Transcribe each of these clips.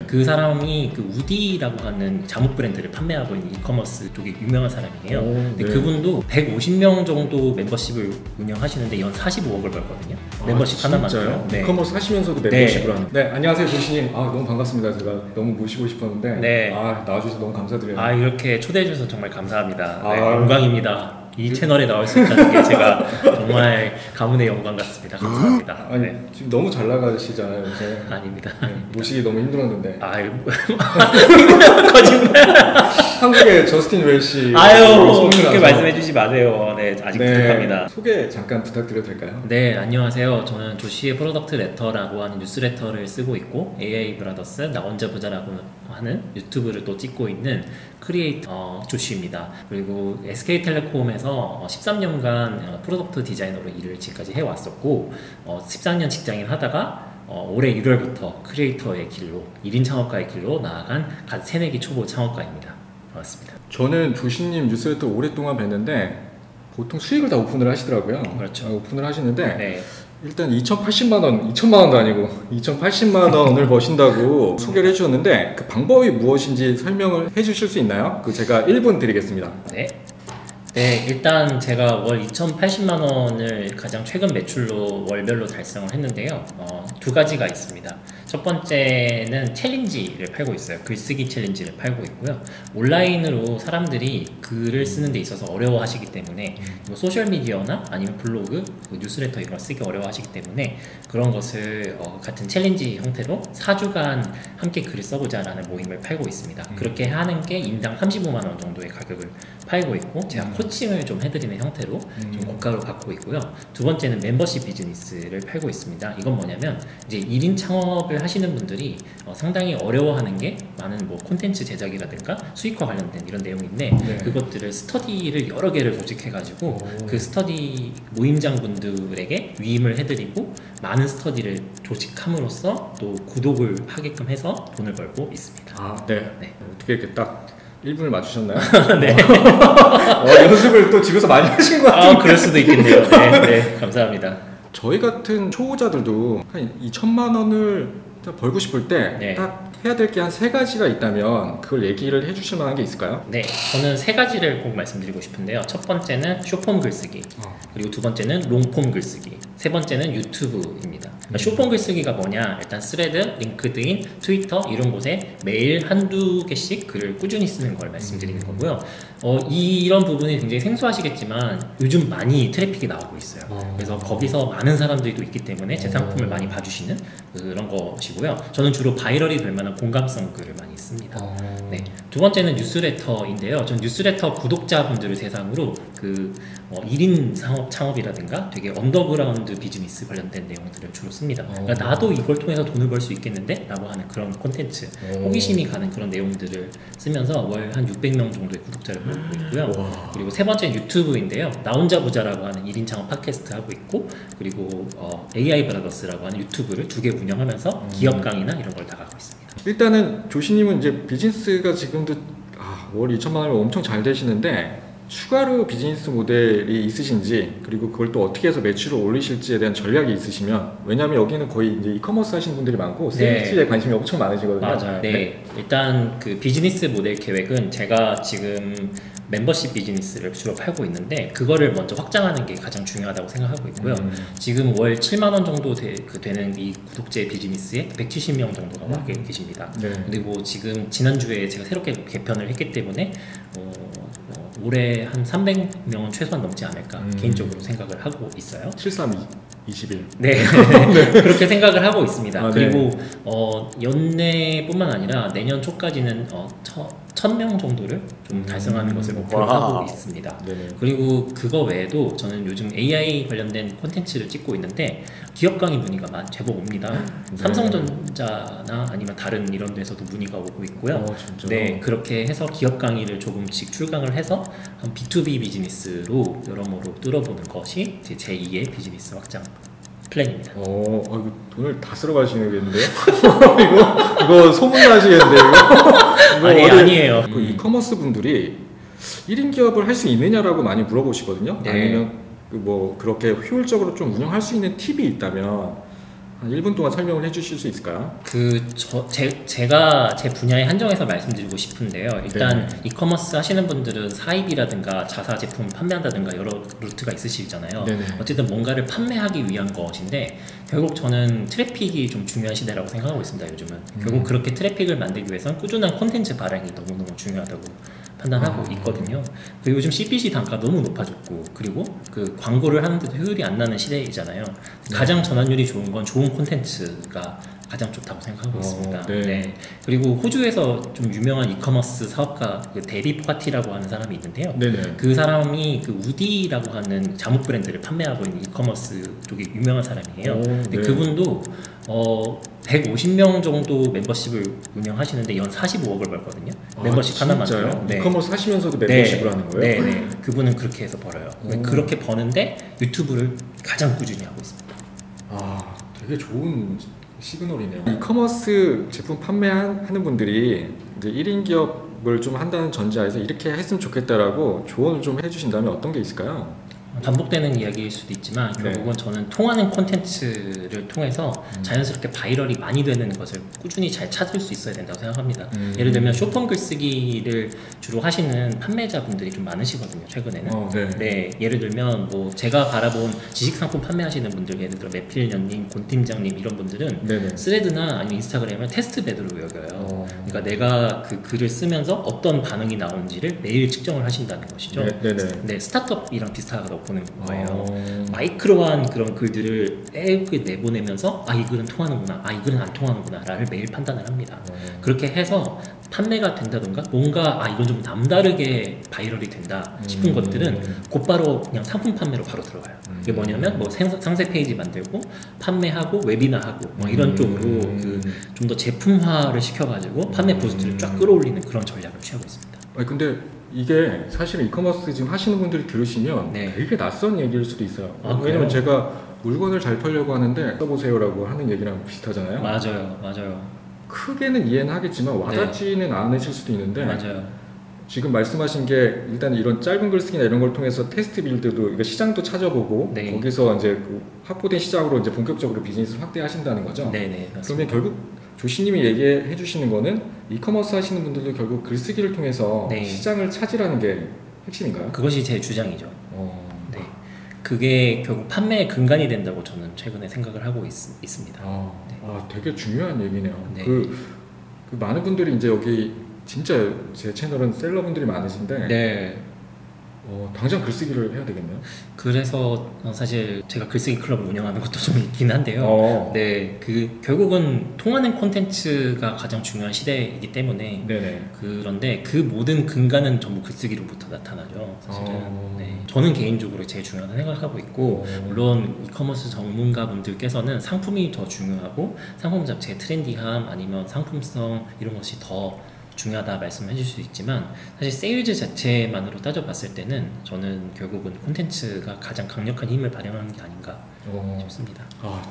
그 사람이 그 우디라고 하는 잠옷 브랜드를 판매하고 있는 이커머스 쪽에 유명한 사람이에요. 근데 네. 그분도 150명 정도 멤버십을 운영하시는데 연 45억을 벌거든요. 멤버십 하나만. 네. 이커머스 하시면서도 멤버십을 하는. 네, 안녕하세요 조시님. 너무 반갑습니다. 제가 너무 모시고 싶었는데 네. 나와주셔서 너무 감사드려요. 이렇게 초대해 주셔서 정말 감사합니다. 네, 영광입니다. 이 채널에 나올 수 있다는 게 제가 정말 가문의 영광 같습니다. 감사합니다. 네. 지금 너무 잘 나가시잖아요. 요새. 아닙니다. 네, 모시기 너무 힘들었는데. 거짓말. 한국의 저스틴 웰시. 그렇게 말씀해 주지 마세요. 네, 아직 부족합니다. 소개 잠깐 부탁드려도 될까요? 네, 안녕하세요. 저는 조시의 프로덕트 레터라고 하는 뉴스레터를 쓰고 있고 AI 브라더스 나 혼자 부자라고 하는 유튜브를 또 찍고 있는 크리에이터 조시입니다. 그리고 SK텔레콤에서 13년간 프로덕트 디자이너로 일을 지금까지 해왔었고 13년 직장인 하다가 올해 1월부터 크리에이터의 길로 1인 창업가의 길로 나아간 갓 새내기 초보 창업가입니다. 반갑습니다. 저는 조시님 뉴스레터 오랫동안 뵀는데 보통 수익을 다 오픈을 하시더라고요. 그렇죠. 오픈을 하시는데 네. 일단 2,080만원, 2,000만원도 아니고 2,080만원을 버신다고 소개를 해주셨는데 그 방법이 무엇인지 설명을 해주실 수 있나요? 제가 1분 드리겠습니다. 네. 일단 제가 월 2,080만 원을 가장 최근 매출로 월별로 달성을 했는데요. 두 가지가 있습니다. 첫 번째는 챌린지를 팔고 있어요. 글쓰기 챌린지를 팔고 있고요. 온라인으로 사람들이 글을 쓰는 데 있어서 어려워하시기 때문에 소셜미디어나 아니면 블로그, 뉴스레터 이런 걸 쓰기 어려워하시기 때문에 그런 것을 같은 챌린지 형태로 4주간 함께 글을 써보자 라는 모임을 팔고 있습니다. 그렇게 하는 게 인당 35만 원 정도의 가격을 팔고 있고 제가 코칭을 좀 해드리는 형태로 좀 고가로 받고 있고요. 두 번째는 멤버십 비즈니스를 팔고 있습니다. 이건 뭐냐면 이제 1인 창업을 하시는 분들이 상당히 어려워하는 게 많은 콘텐츠 제작이라든가 수익화 관련된 이런 내용인데 그것들을 스터디를 여러 개를 조직해가지고 그 스터디 모임장 분들에게 위임을 해드리고 많은 스터디를 조직함으로써 또 구독을 하게끔 해서 돈을 벌고 있습니다. 네. 어떻게 이렇게 딱 1분을 맞추셨나요? 네. 연습을 또 집에서 많이 하신 것 같아요. 그럴 수도 있겠네요. 네, 감사합니다. 저희 같은 초보자들도 한 2,000만 원을 벌고 싶을 때 딱 해야 될 게 한 3가지가 있다면 그걸 얘기를 해주실 만한 게 있을까요? 네, 저는 3가지를 꼭 말씀드리고 싶은데요. 첫 번째는 숏폼 글쓰기, 그리고 두 번째는 롱폼 글쓰기, 세 번째는 유튜브입니다. 숏폼 글쓰기가 뭐냐, 일단 스레드, 링크드인, 트위터 이런 곳에 매일 한두 개씩 글을 꾸준히 쓰는 걸 말씀드리는 거고요. 이런 부분이 굉장히 생소하시겠지만 요즘 많이 트래픽이 나오고 있어요. 그래서 거기서 많은 사람들이 또 있기 때문에 제 상품을 많이 봐주시는 그런 것이고요. 저는 주로 바이럴이 될 만한 공감성 글을 많이 씁니다. 네. 두 번째는 뉴스레터인데요. 전 뉴스레터 구독자분들을 대상으로 1인 창업이라든가 되게 언더그라운드 비즈니스 관련된 내용들을 주로 씁니다. 그러니까 나도 이걸 통해서 돈을 벌 수 있겠는데? 라고 하는 그런 콘텐츠, 호기심이 가는 그런 내용들을 쓰면서 월 한 600명 정도의 구독자를 모으고 있고요. 그리고 세 번째는 유튜브인데요. 나 혼자 부자라고 하는 1인 창업 팟캐스트 하고 있고, 그리고 AI 브라더스라고 하는 유튜브를 2개 운영하면서 기업 강의나 이런 걸 나가고 있습니다. 일단은 조시님은 이제 비즈니스가 지금도 월 2천만 원이면 엄청 잘 되시는데 추가로 비즈니스 모델이 있으신지, 그리고 그걸 또 어떻게 해서 매출을 올리실지에 대한 전략이 있으시면, 왜냐하면 여기는 거의 이제 이커머스 하시는 분들이 많고 세일즈에 관심이 엄청 많으시거든요. 맞아요. 일단 그 비즈니스 모델 계획은 제가 지금 멤버십 비즈니스를 주로 팔고 있는데 그거를 먼저 확장하는 게 가장 중요하다고 생각하고 있고요. 지금 월 7만 원 정도 되는 이 구독제 비즈니스에 170명 정도가 와 계십니다. 그리고 지금 지난주에 제가 새롭게 개편을 했기 때문에 올해 한 300명은 최소한 넘지 않을까 개인적으로 생각을 하고 있어요. 7321. 네. 그렇게 생각을 하고 있습니다. 그리고 연내뿐만 아니라 내년 초까지는 1,000명 정도를 좀 달성하는 것을 목표로 하고 있습니다. 그리고 그거 외에도 저는 요즘 AI 관련된 콘텐츠를 찍고 있는데 기업 강의 문의가 제법 옵니다. 삼성전자나 아니면 다른 이런 데서도 문의가 오고 있고요. 네, 그렇게 해서 기업 강의를 조금씩 출강을 해서 한 B2B 비즈니스로 여러모로 뚫어보는 것이 제 제2의 비즈니스 확장 플랜입니다. 이거 돈을 다 쓸어 가시겠는데요? 이거 소문나시겠는데요? 아니에요. 이커머스 분들이 1인 기업을 할 수 있느냐라고 많이 물어보시거든요. 아니면 그렇게 효율적으로 좀 운영할 수 있는 팁이 있다면 한 1분 동안 설명을 해주실 수 있을까요? 제가 제 분야에 한정해서 말씀드리고 싶은데요. 일단 네. 이커머스 하시는 분들은 사입이라든가 자사 제품 판매한다든가 여러 루트가 있으시잖아요. 네네. 어쨌든 뭔가를 판매하기 위한 것인데 결국 저는 트래픽이 좀 중요한 시대라고 생각하고 있습니다. 요즘은 결국 그렇게 트래픽을 만들기 위해서는 꾸준한 콘텐츠 발행이 너무너무 중요하다고 판단하고 있거든요. 그 요즘 CPC 단가 너무 높아졌고 그리고 그 광고를 하는데도 효율이 안 나는 시대이잖아요. 가장 전환율이 좋은 건 좋은 콘텐츠가 가장 좋다고 생각하고 있습니다. 네. 네. 그리고 호주에서 좀 유명한 이커머스 사업가 그 데비 포가티라고 하는 사람이 있는데요. 네네. 그 사람이 그 우디라고 하는 잠옷 브랜드를 판매하고 있는 이커머스 쪽에 유명한 사람이에요. 근데 네. 그분도 150명 정도 멤버십을 운영하시는데 연 45억을 벌거든요. 멤버십 하나만. 진짜요? 네. 이커머스 하시면서도 멤버십을 하는 거예요? 네. 그분은 그렇게 해서 벌어요. 그렇게 버는데 유튜브를 가장 꾸준히 하고 있습니다. 아, 되게 좋은 시그널이네요. 이커머스 제품 판매하는 분들이 이제 1인 기업을 좀 한다는 전제하에서 이렇게 했으면 좋겠다라고 조언을 좀 해주신다면 어떤 게 있을까요? 반복되는 이야기일 수도 있지만 결국은 저는 통하는 콘텐츠를 통해서 자연스럽게 바이럴이 많이 되는 것을 꾸준히 잘 찾을 수 있어야 된다고 생각합니다. 예를 들면 쇼폼 글쓰기를 주로 하시는 판매자분들이 좀 많으시거든요, 최근에는. 네, 예를 들면 뭐 제가 바라본 지식상품 판매하시는 분들, 예를 들어 매필년님, 곤팀장님 이런 분들은 네네. 스레드나 아니면 인스타그램을 테스트 베드로 여겨요. 그러니까 내가 그 글을 쓰면서 어떤 반응이 나오는지를 매일 측정을 하신다는 것이죠. 네, 스타트업이랑 비슷하다고 보는 거예요. 마이크로한 그런 글들을 매일 내보내면서 이 글은 통하는구나, 이 글은 안 통하는구나 라를 매일 판단을 합니다. 그렇게 해서 판매가 된다던가 뭔가 이건 좀 남다르게 바이럴이 된다 싶은 것들은 곧바로 그냥 상품 판매로 바로 들어가요. 이게 뭐냐면 뭐 상세 페이지 만들고 판매하고 웨비나하고 뭐 이런 쪽으로 그 좀 더 제품화를 시켜가지고 판매 부스트를 쫙 끌어올리는 그런 전략을 취하고 있습니다. 근데 이게 사실은 이커머스 지금 하시는 분들이 들으시면 되게 낯선 얘기일 수도 있어요. 왜냐면 제가 물건을 잘 팔려고 하는데 써보세요라고 하는 얘기랑 비슷하잖아요. 맞아요. 크게는 이해는 하겠지만 와닿지는 않으실 수도 있는데 맞아요. 지금 말씀하신 게 일단 이런 짧은 글쓰기나 이런 걸 통해서 테스트 빌드도 이거 시장도 찾아보고 거기서 이제 그 확보된 시장으로 이제 본격적으로 비즈니스를 확대하신다는 거죠. 네네. 그러면 결국 조씨님이 얘기해 주시는 거는 이커머스 하시는 분들도 결국 글쓰기를 통해서 시장을 찾으라는 게 핵심인가요? 그것이 제 주장이죠. 네. 그게 결국 판매의 근간이 된다고 저는 최근에 생각을 하고 있습니다. 되게 중요한 얘기네요. 그 많은 분들이 이제 여기 진짜 제 채널은 셀러분들이 많으신데 당장 글쓰기를 해야 되겠네요. 그래서 사실 제가 글쓰기 클럽을 운영하는 것도 좀 있긴 한데요. 네, 그 결국은 통하는 콘텐츠가 가장 중요한 시대이기 때문에 그런데 그 모든 근간은 전부 글쓰기로부터 나타나죠. 사실은. 저는 개인적으로 제일 중요하다고 생각하고 있고 물론 이커머스 전문가분들께서는 상품이 더 중요하고 상품 자체의 트렌디함 아니면 상품성 이런 것이 더 중요하다 말씀해 주실 수 있지만 사실 세일즈 자체만으로 따져봤을 때는 저는 결국은 콘텐츠가 가장 강력한 힘을 발휘하는 게 아닌가 싶습니다.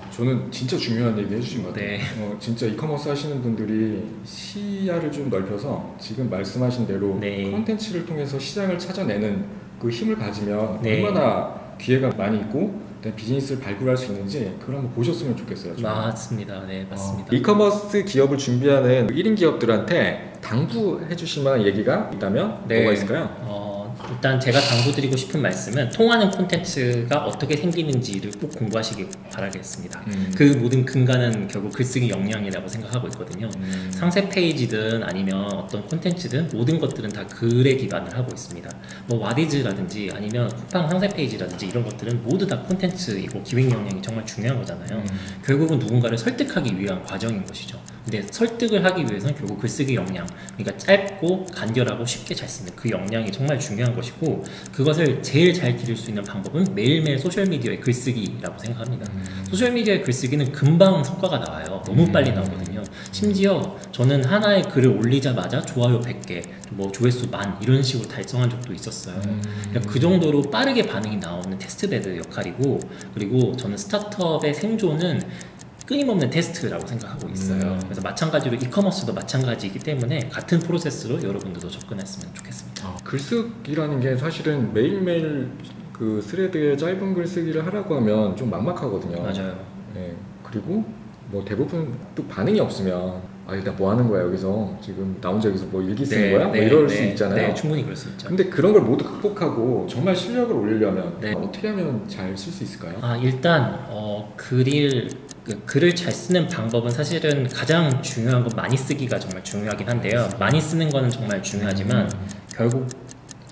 저는 진짜 중요한 얘기 해주신 것 같아요. 진짜 이커머스 하시는 분들이 시야를 좀 넓혀서 지금 말씀하신 대로 콘텐츠를 통해서 시장을 찾아내는 그 힘을 가지면 얼마나 기회가 많이 있고 비즈니스를 발굴할 수 있는지 그걸 한번 보셨으면 좋겠어요. 맞습니다. 맞습니다. 이커머스 기업을 준비하는 1인 기업들한테 당부해 주실 만한 얘기가 있다면 뭐가 있을까요? 일단 제가 당부드리고 싶은 말씀은 통하는 콘텐츠가 어떻게 생기는지를 꼭 공부하시길 바라겠습니다. 그 모든 근간은 결국 글쓰기 역량이라고 생각하고 있거든요. 상세 페이지든 아니면 어떤 콘텐츠든 모든 것들은 다 글에 기반을 하고 있습니다. 뭐 와디즈라든지 아니면 쿠팡 상세 페이지라든지 이런 것들은 모두 다 콘텐츠이고 기획 역량이 정말 중요한 거잖아요. 결국은 누군가를 설득하기 위한 과정인 것이죠. 근데 설득을 하기 위해서는 결국 글쓰기 역량, 그러니까 짧고 간결하고 쉽게 잘 쓰는 그 역량이 정말 중요한 것이고 그것을 제일 잘 기를 수 있는 방법은 매일매일 소셜미디어의 글쓰기라고 생각합니다. 소셜미디어의 글쓰기는 금방 성과가 나와요. 너무 빨리 나오거든요. 심지어 저는 하나의 글을 올리자마자 좋아요 100개, 뭐 조회수 10,000 이런 식으로 달성한 적도 있었어요. 그러니까 그 정도로 빠르게 반응이 나오는 테스트베드 역할이고 그리고 저는 스타트업의 생존은 끊임없는 테스트라고 생각하고 있어요. 그래서 마찬가지로 이커머스도 마찬가지이기 때문에 같은 프로세스로 여러분들도 접근했으면 좋겠습니다. 글쓰기라는 게 사실은 매일매일 그 스레드에 짧은 글쓰기를 하라고 하면 좀 막막하거든요. 맞아요. 그리고 뭐 대부분 또 반응이 없으면 일단 뭐 하는 거야 여기서 지금 나 혼자 여기서 뭐 일기 쓰는 거야? 뭐 이럴 수 있잖아요. 네, 충분히 그럴 수 있죠. 근데 그런 걸 모두 극복하고 정말 실력을 올리려면 네. 어떻게 하면 잘 쓸 수 있을까요? 일단 글을 잘 쓰는 방법은 사실은 가장 중요한 건 많이 쓰기가 정말 중요하긴 한데요. 많이 쓰는 거는 정말 중요하지만 결국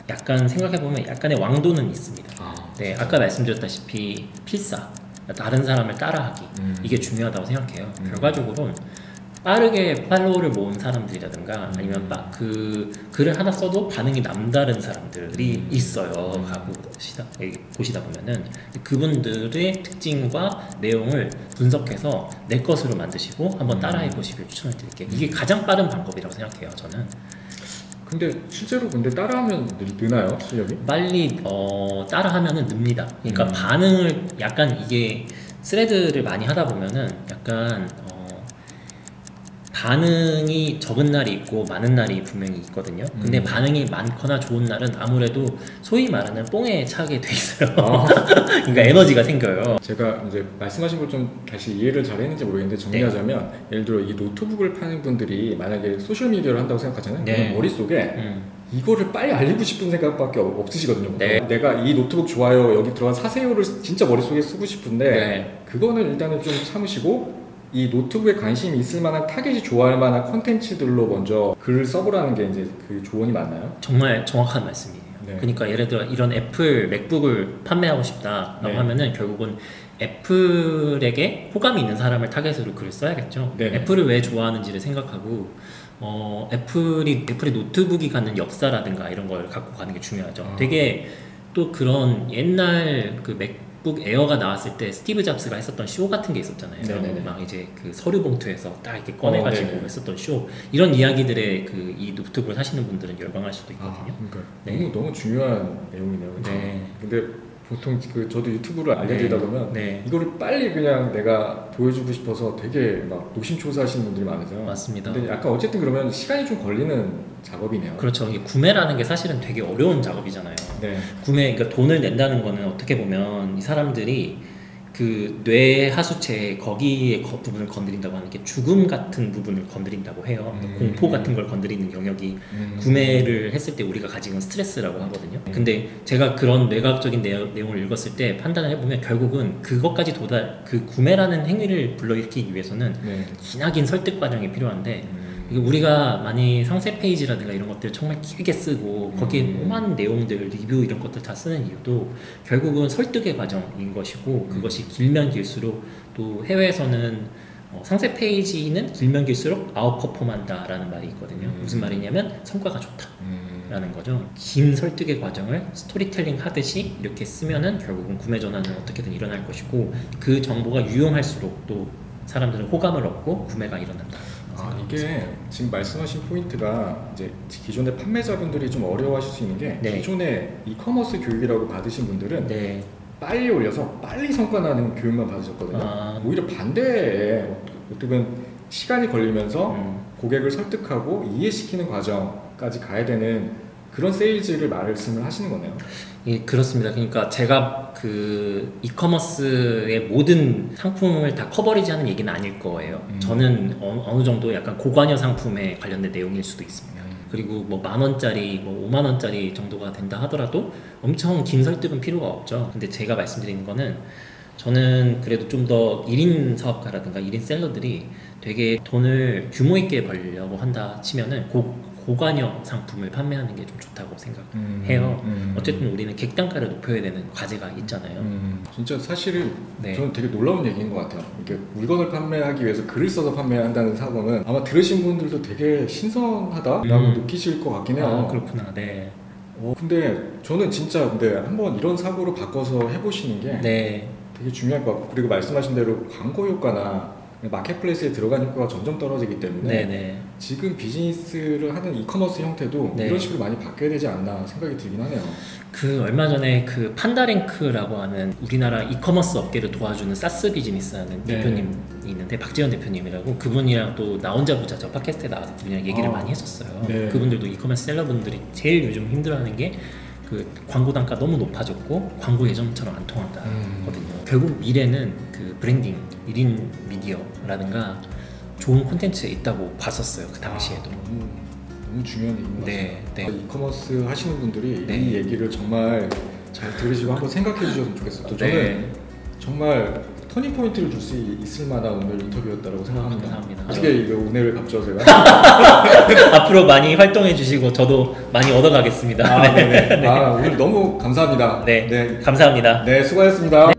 약간 생각해보면 약간의 왕도는 있습니다. 네, 아까 말씀드렸다시피 필사, 다른 사람을 따라하기, 이게 중요하다고 생각해요. 결과적으로 빠르게 팔로우를 모은 사람들이라든가 아니면 그 글을 하나 써도 반응이 남다른 사람들이 있어요. 보시다 보면은 그분들의 특징과 내용을 분석해서 내 것으로 만드시고 한번 따라해 보시길 추천을 드릴게요. 이게 가장 빠른 방법이라고 생각해요, 저는. 근데 실제로 따라하면 느나요? 실력이? 빨리 따라하면은 늡니다. 그러니까 반응을 약간 이게 스레드를 많이 하다 보면은 약간 반응이 적은 날이 있고 많은 날이 분명히 있거든요. 근데 반응이 많거나 좋은 날은 아무래도 소위 말하는 뽕에 차게 돼 있어요. 그러니까 에너지가 생겨요. 제가 이제 말씀하신 걸 좀 다시 이해를 잘 했는지 모르겠는데 정리하자면 예를 들어 이 노트북을 파는 분들이 만약에 소셜미디어를 한다고 생각하잖아요. 그럼 머릿속에 이거를 빨리 알리고 싶은 생각밖에 없으시거든요. 내가 이 노트북 좋아요 여기 들어간 사세요를 진짜 머릿속에 쓰고 싶은데 그거는 일단은 좀 참으시고 이 노트북에 관심이 있을 만한 타겟이 좋아할 만한 콘텐츠들로 먼저 글을 써보라는 게 이제 그 조언이 맞나요? 정말 정확한 말씀이에요. 그러니까 예를 들어 이런 애플 맥북을 판매하고 싶다라고 하면은 결국은 애플에게 호감이 있는 사람을 타겟으로 글을 써야겠죠. 애플을 왜 좋아하는지를 생각하고 애플의 노트북이 갖는 역사라든가 이런 걸 갖고 가는 게 중요하죠. 되게 또 그런 옛날 그 맥북 에어가 나왔을 때 스티브 잡스가 했었던 쇼 같은 게 있었잖아요. 막 이제 그 서류 봉투에서 딱 이렇게 꺼내가지고 했었던 쇼, 이런 이야기들의 이 노트북을 사시는 분들은 열광할 수도 있거든요. 그러니까 너무 중요한 내용이네요. 근데 보통 저도 유튜브를 알려드리다 보면 이거를 빨리 그냥 내가 보여주고 싶어서 되게 막 노심초사하시는 분들이 많으죠. 맞습니다. 근데 약간 어쨌든 그러면 시간이 좀 걸리는 작업이네요. 그렇죠. 이게 구매라는 게 사실은 되게 어려운 작업이잖아요. 그러니까 돈을 낸다는 거는 어떻게 보면 이 사람들이 그 뇌 하수체 거기의 부분을 건드린다고 하는 게 죽음 같은 부분을 건드린다고 해요. 공포 같은 걸 건드리는 영역이 구매를 했을 때 우리가 가지는 스트레스라고 하거든요. 근데 제가 그런 뇌과학적인 내용을 읽었을 때 판단을 해보면 결국은 그것까지 그 구매라는 행위를 불러일으키기 위해서는 기나긴 설득 과정이 필요한데 우리가 많이 상세 페이지라든가 이런 것들 정말 길게 쓰고 거기에 오만 내용들, 리뷰 이런 것들 다 쓰는 이유도 결국은 설득의 과정인 것이고 그것이 길면 길수록 또 해외에서는 상세 페이지는 길면 길수록 아웃퍼폼한다 라는 말이 있거든요. 무슨 말이냐면 성과가 좋다 라는 거죠. 긴 설득의 과정을 스토리텔링 하듯이 이렇게 쓰면은 결국은 구매 전환은 어떻게든 일어날 것이고 그 정보가 유용할수록 또 사람들은 호감을 얻고 구매가 일어난다. 이게 지금 말씀하신 포인트가 이제 기존의 판매자분들이 좀 어려워하실 수 있는 게 기존의 이커머스 교육이라고 받으신 분들은 빨리 올려서 빨리 성과 나는 교육만 받으셨거든요. 오히려 반대에 어떻게 보면 시간이 걸리면서 고객을 설득하고 이해시키는 과정까지 가야 되는 그런 세일즈를 말씀을 하시는 거네요. 예, 그렇습니다. 그러니까 제가 그 이커머스의 모든 상품을 다 커버리지하는 얘기는 아닐 거예요. 저는 어느 정도 약간 고관여 상품에 관련된 내용일 수도 있습니다. 그리고 뭐 10,000원짜리, 뭐 50,000원짜리 정도가 된다 하더라도 엄청 긴 설득은 필요가 없죠. 근데 제가 말씀드리는 거는 저는 그래도 좀 더 1인 사업가라든가 1인 셀러들이 되게 돈을 규모 있게 벌려고 한다 치면은 고관여 상품을 판매하는 게 좀 좋다고 생각해요. 어쨌든 우리는 객단가를 높여야 되는 과제가 있잖아요. 진짜 사실은 저는 되게 놀라운 얘기인 것 같아요. 이게 물건을 판매하기 위해서 글을 써서 판매한다는 사고는 아마 들으신 분들도 되게 신선하다라고 느끼실 것 같긴 해요. 그렇구나. 네. 근데 저는 진짜 한번 이런 사고로 바꿔서 해보시는 게 되게 중요할 것 같고, 그리고 말씀하신 대로 광고 효과나 마켓플레이스에 들어간 효과가 점점 떨어지기 때문에 지금 비즈니스를 하는 이커머스 형태도 이런 식으로 많이 바뀌어야 되지 않나 생각이 들긴 하네요. 얼마 전에 그 판다랭크라고 하는 우리나라 이커머스 업계를 도와주는 사스 비즈니스라는 대표님이 있는데, 박지현 대표님이라고, 그분이랑 또 나 혼자 보자 저 팟캐스트에 나와서 그분이랑 얘기를 많이 했었어요. 그분들도 이커머스 셀러분들이 제일 요즘 힘들어하는 게 그 광고 단가 너무 높아졌고 광고 예전처럼 안 통한다거든요. 결국 미래는 그 브랜딩, 1인 미디어라든가 좋은 콘텐츠에 있다고 봤었어요. 그 당시에도. 너무 중요한 얘기인 것 같아요. 네. 이커머스 하시는 분들이 네. 이 얘기를 정말 잘 들으시고 한번 생각해 주셨으면 좋겠어요. 또 저는 네. 정말 터닝 포인트를 줄 수 있을 만한 오늘 인터뷰였다고 생각합니다. 감사합니다. 어떻게 이거 은혜를 갚죠 제가? 앞으로 많이 활동해 주시고 저도 많이 얻어가겠습니다. 네네. 오늘 너무 감사합니다. 네. 감사합니다. 네, 수고하셨습니다.